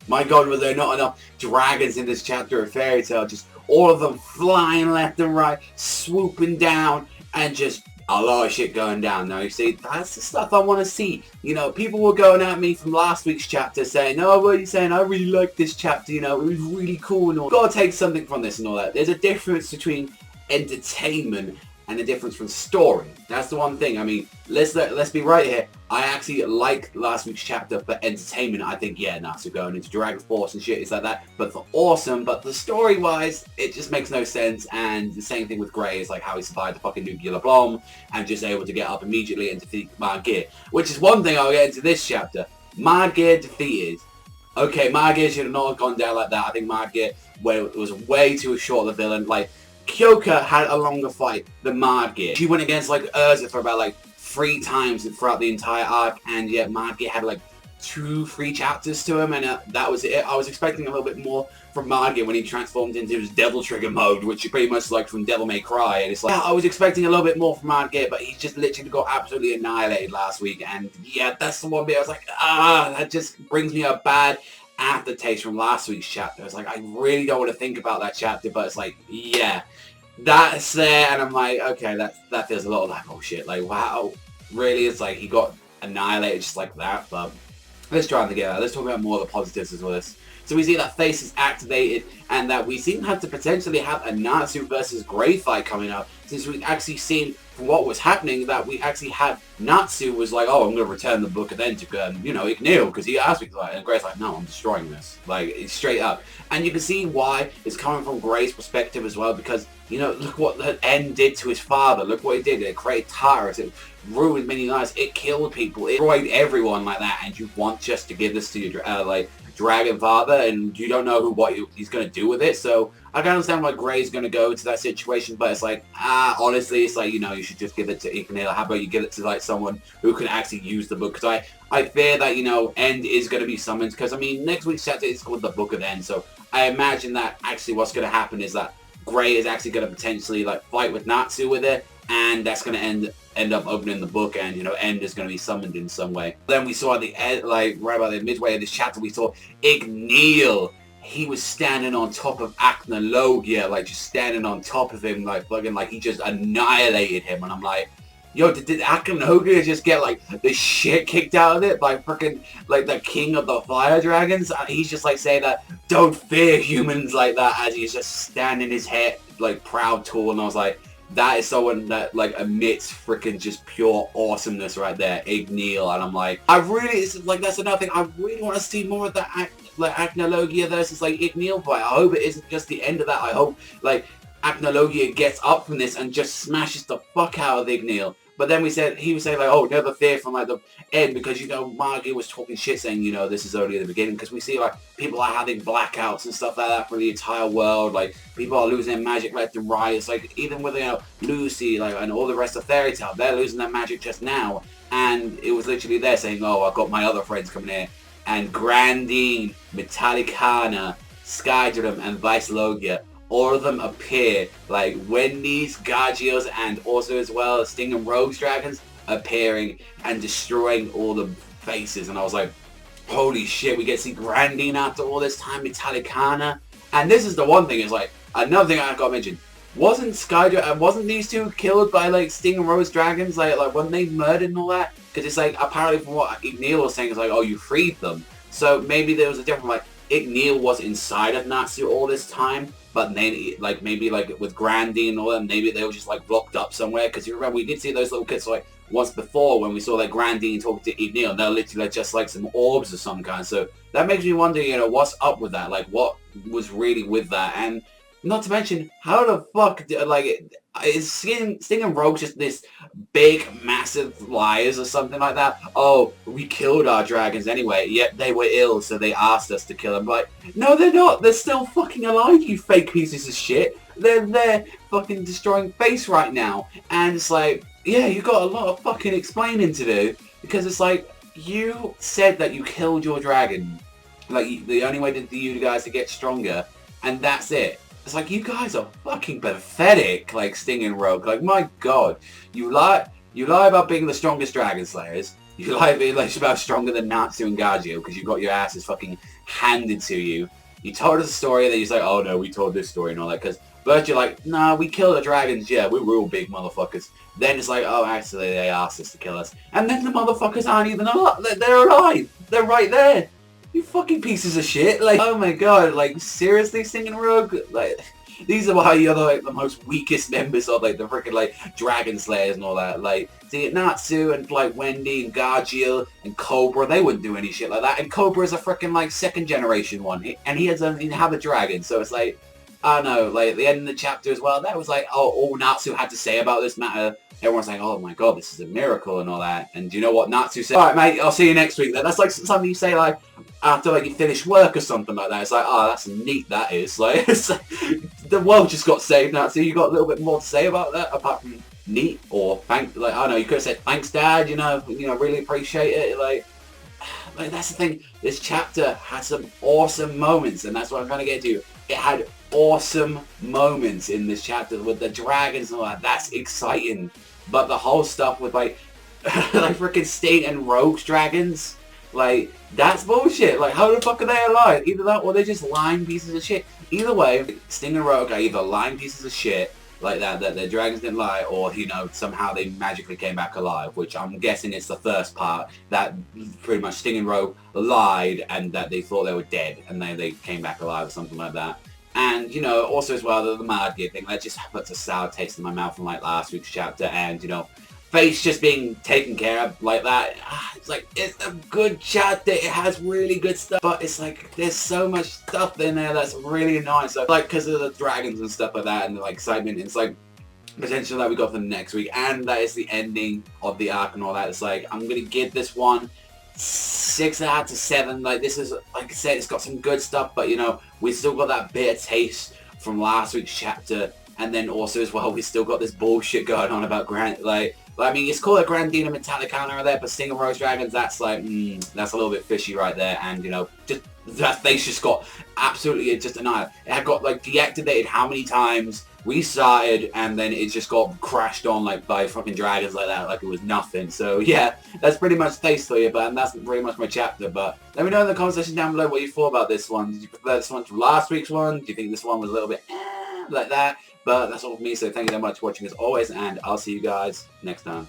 My god, were there not enough dragons in this chapter of Fairy Tail? Just all of them flying left and right, swooping down, and just a lot of shit going down. Now, you see, that's the stuff I want to see. You know, people were going at me from last week's chapter saying, oh, what are you saying? I really like this chapter, you know, it was really cool and all. Gotta take something from this and all that. There's a difference between entertainment and a difference from story. That's the one thing. I mean, let's be right here. I actually like last week's chapter for entertainment. I think, yeah, Natsu going into Dragon Force and shit is like that. But for awesome, but the story-wise, it just makes no sense. And the same thing with Gray is like how he survived the fucking nuclear bomb and just able to get up immediately and defeat Mad Gear. Which is one thing I'll get into this chapter. Mad Gear defeated. Okay, Mad Gear should have not gone down like that. I think Mad Gear was way too short of the villain. Like, Kyoka had a longer fight than Mad Gear. She went against like Urza for about like 3 times throughout the entire arc, and yet Mad Gear had like 2-3 chapters to him, and that was it. I was expecting a little bit more from Mad Gear when he transformed into his Devil Trigger mode, which is pretty much like from Devil May Cry, and it's like, yeah, I was expecting a little bit more from Mad Gear, but he just literally got absolutely annihilated last week, and yeah, that's the one bit I was like, that just brings me a bad aftertaste from last week's chapter. It's like, I really don't want to think about that chapter, but it's like, yeah, that's there, and I'm like, okay, that feels a lot like, oh shit, like, wow, really? It's like he got annihilated just like that. But let's try and get out. Let's talk about more of the positives as well. So we see that Face is activated, and that we seem to have to potentially have a Natsu versus Gray fight coming up, since we've actually seen from what was happening that we actually had Natsu was like, oh, I'm going to return the book of then to, you know, Igneel, because he asked me, like, and Gray's like, no, I'm destroying this. Like, it's straight up. And you can see why it's coming from Gray's perspective as well, because, you know, look what the N did to his father. Look what it did. It created Taurus. It ruined many lives. It killed people. It destroyed everyone like that. And you want just to give this to your, like, Dragon Father, and you don't know what he's going to do with it. So I can understand why Gray's going to go into that situation, but it's like, honestly, it's like, you know, you should just give it to Igneel. How about you give it to like someone who can actually use the book? Because I fear that, you know, End is going to be summoned, because I mean, next week's chapter is called the Book of End, so I imagine that actually what's going to happen is that Gray is actually going to potentially like fight with Natsu with it, and that's going to end up opening the book, and, you know, End is going to be summoned in some way. Then we saw at the end, like right about the midway of this chapter, we saw Igneel. He was standing on top of Acnologia, like just standing on top of him, like fucking, like he just annihilated him. And I'm like, yo, did Akanoga just get like the shit kicked out of it by freaking like the king of the fire dragons? And he's just like saying that, don't fear humans, like that, as he's just standing his head like proud tall. And I was like, that is someone that like emits freaking just pure awesomeness right there, Igneel. And I'm like, I really, it's like, that's another thing, I really want to see more of that like Acnologia versus like Igneel fight. I hope it isn't just the end of that. I hope like Acnologia gets up from this and just smashes the fuck out of Igneel. But then he was saying like, oh, never fear from like the end, because, you know, Amagi was talking shit saying, you know, this is only the beginning, because we see like people are having blackouts and stuff like that for the entire world. Like people are losing their magic left and right. It's like even with, you know, Lucy, like, and all the rest of Fairy Tail, they're losing their magic just now. And it was literally there saying, oh, I've got my other friends coming here. And Grandine, Metalicana, Skydrum, and Vice Logia, all of them appear, like Wendy's, Gagios, and also as well Sting and Rogue's dragons appearing and destroying all the faces. And I was like, holy shit, we get to see Grandine after all this time, Metalicana. And this is the one thing, is like, another thing I got to mention, wasn't Skydrum, wasn't these two killed by like Sting and Rogue's dragons? Like weren't they murdered and all that? Because it's like, apparently from what Igneel was saying, it's like, oh, you freed them. So maybe there was a different, like, Igneel was inside of Natsu all this time, but then, like, maybe, like, with Grandine and all that, maybe they were just, like, locked up somewhere. Because you remember, we did see those little kids, like, once before when we saw, like, Grandine talking to Igneel, and they're literally, like, just, like, some orbs of some kind. So that makes me wonder, you know, what's up with that? Like, what was really with that? And not to mention, how the fuck, is Sting and Rogue just this big, massive liars or something like that? Oh, we killed our dragons anyway, yet they were ill, so they asked us to kill them. Like, no, they're not. They're still fucking alive, you fake pieces of shit. They're fucking destroying Face right now. And it's like, yeah, you got a lot of fucking explaining to do, because it's like, you said that you killed your dragon. Like, the only way for you guys to get stronger, and that's it. It's like, you guys are fucking pathetic, like Sting and Rogue. Like, my god, you lie about being the strongest dragon slayers, You like being like about stronger than Natsu and Gajio because you got your asses fucking handed to you. You told us a story, then you're like, oh no, we told this story and all that. Because first you're like, nah, we killed the dragons, yeah, we're real big motherfuckers. Then it's like, oh, actually, they asked us to kill us. And then the motherfuckers aren't even alive. They're alive. They're right there. You fucking pieces of shit. Like, oh my god, like, seriously, Singing Rogue? Like, these are why you're like the most weakest members of like the freaking like Dragon Slayers and all that. Like, see, Natsu and like Wendy and Gargiel and Cobra, they wouldn't do any shit like that. And Cobra's a freaking like second generation one, and he doesn't even have a dragon. So it's like, I don't know, like the end of the chapter as well. That was like, oh, all Natsu had to say about this matter. Everyone's like, oh my god, this is a miracle and all that. And do you know what Natsu said? Alright mate, I'll see you next week. That's like something you say like after like you finish work or something like that. It's like, oh, that's neat, that is. Like, it's like, the world just got saved, Natsu. You got a little bit more to say about that apart from neat or thank, like, I don't know, you could have said thanks dad, you know, really appreciate it. Like that's the thing, this chapter had some awesome moments, and that's what I'm trying to get to. It had awesome moments in this chapter with the dragons and all that. That's exciting. But the whole stuff with like like freaking Sting and Rogue's dragons, like that's bullshit. Like how the fuck are they alive? Either that or they're just lying pieces of shit. Either way, Sting and Rogue are either lying pieces of shit like that their dragons didn't lie, or somehow they magically came back alive, which I'm guessing it's the first part, that pretty much Sting and Rogue lied and that they thought they were dead and they came back alive or something like that. And also as well the Amagi thing, that just puts a sour taste in my mouth from like last week's chapter. And Face just being taken care of like that, it's like, it's a good chapter, it has really good stuff, but it's like there's so much stuff in there that's really annoying. So like, because of the dragons and stuff like that and the like excitement, it's like potential that we got for the next week, and that is the ending of the arc and all that. It's like, I'm gonna give this one 6 out of 7. Like, this is, like I said, it's got some good stuff, but we still got that bitter taste from last week's chapter. And then also as well, we still got this bullshit going on about I mean, it's called a Grandine Metalicana there, but Sting and Rose Dragons, that's like, that's a little bit fishy right there. And just that face just got absolutely just annihilated. It had got like deactivated how many times, restarted, and then it just got crashed on like by fucking dragons like that, like it was nothing. So yeah, that's pretty much taste for you, and that's pretty much my chapter. But let me know in the comment section down below what you thought about this one. Did you prefer this one to last week's one? Do you think this one was a little bit like that? But that's all for me, so thank you so much for watching as always, and I'll see you guys next time.